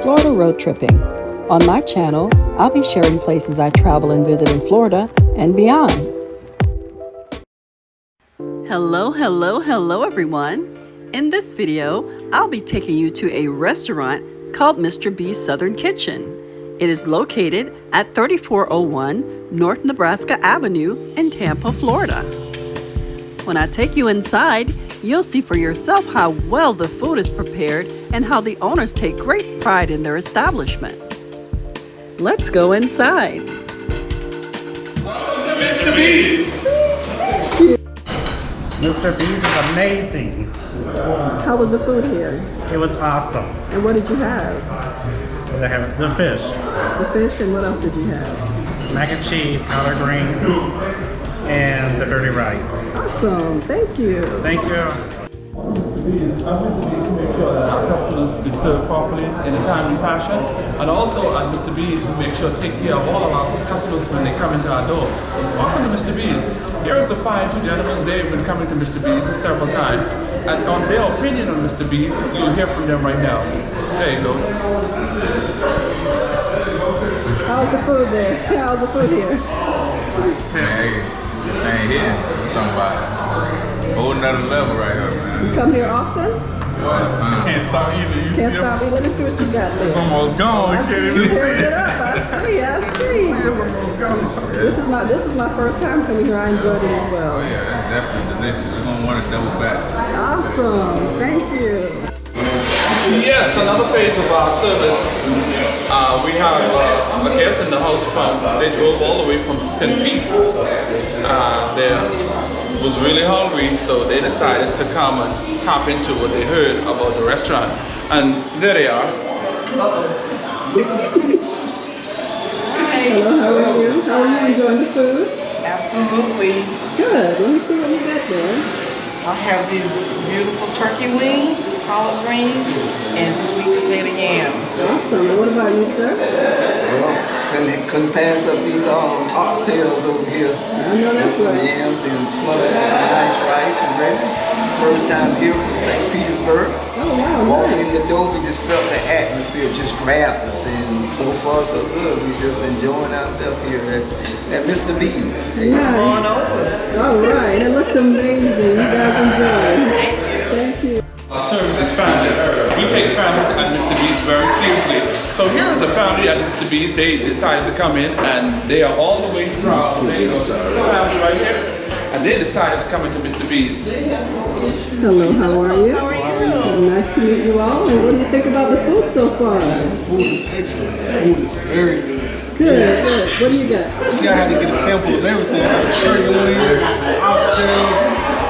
Florida road tripping. On my channel, I'll be sharing places I travel and visit in Florida and beyond. Hello everyone. In this video, I'll be taking you to a restaurant called Mr.B's Southern Kitchen. It is located at 3401 North Nebraska Avenue in Tampa, Florida. When I take you inside, you'll see for yourself how well the food is prepared and how the owners take great pride in their establishment. Let's go inside. Welcome to Mr. B's. Mr. B's is amazing. How was the food here? It was awesome. And what did you have? I have the fish, The fish, and what else did you have? mac and cheese, collard greens, and the dirty rice. Awesome, thank you. Thank you. Make sure that our customers is served properly in a timely fashion, and also at Mr. B's we make sure to take care of all of our customers when they come into our doors. Welcome to Mr. B's. Here is the fine two gentlemen. They've been coming to Mr. B's several times, and on their opinion on Mr. B's, you'll hear from them right now. There you go. How's the food there? How's the food here? Hey, ain't here. I'm talking about a whole nother level right here, man. You come here often? All the time. Can't stop eating. You Can't see stop me. Let me see what you got it's there. almost gone. You can't even see Tear it it. up. I see. It's almost gone. This is my first time coming here. I enjoyed it as Oh well. yeah, that's definitely delicious. We're gonna want to double back. Awesome. Thank you. Yes, another phase of our service. We have a guest in the house they drove all the way from St. Pete. They was really hungry, so they decided to come and tap into what they heard about the restaurant. And there they are. Hello, how are you? How are you enjoying the food? Absolutely. Good. Let me see what you got there. I have these beautiful turkey wings, collard greens, and sweet potato yams. Awesome. And what about you, sir? Well, couldn't pass up these oxtails over here. I know that's With some right. yams and smothered with some nice rice and gravy. First time here from St. Petersburg. Oh, wow. Walking Nice. in the door, we just felt the atmosphere just grabbed us, and so far so good. We just enjoying ourselves here at Mr. B's. Nice. All right. It looks amazing. You guys enjoy. Thank you. Our service is family. We take family at Mr. B's very seriously. So here is a family at Mr. B's. They decided to come in, and they are all the way proud. There you go. So this is a family right here. And they decided to come into Mr. B's. Hello, how are you? How are you? Nice to meet you all. And what do you think about the food so far? Food is excellent. Food is very good. Good. What do you got? See, I had to get a sample of everything. Turkey wings, some oxtails,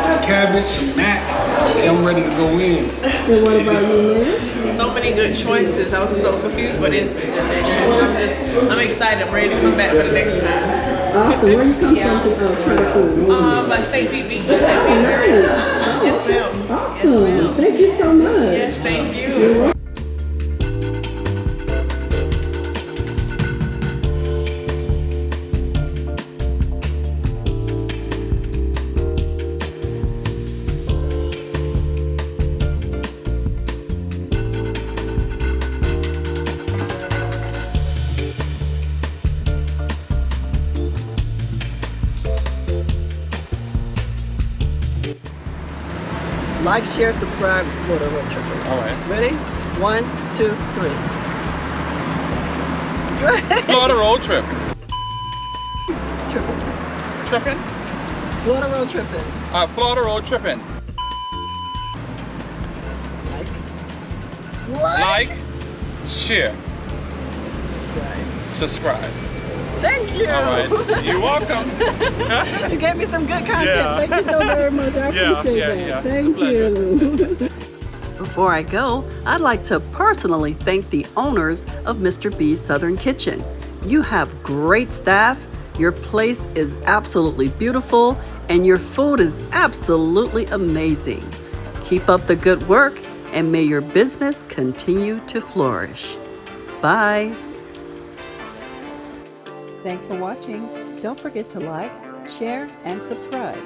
some cabbage, some mac. And I'm ready to go in. And what about you, man? So many good choices. I was so confused, but it's delicious. I'm excited. I'm ready to come back for the next time. Awesome. Where you come from to try the food? By St. Beach. Nice. Yes, ma'am. Awesome. Yes, ma'am. Thank you so much. Yes, thank you. You're welcome. Like, share, subscribe, Florida Road Tripper. All right. Ready? 1, 2, 3. Florida road trip. Tripping. Tripping? Florida Road Tripping. Florida road tripping. Like, share, subscribe. Thank you. All right. You're welcome. You gave me some good content. Yeah. Thank you so very much. I appreciate that. Yeah. Thank you. Before I go, I'd like to personally thank the owners of Mr. B's Southern Kitchen. You have great staff, your place is absolutely beautiful, and your food is absolutely amazing. Keep up the good work, and may your business continue to flourish. Bye. Thanks for watching. Don't forget to like, share, and subscribe.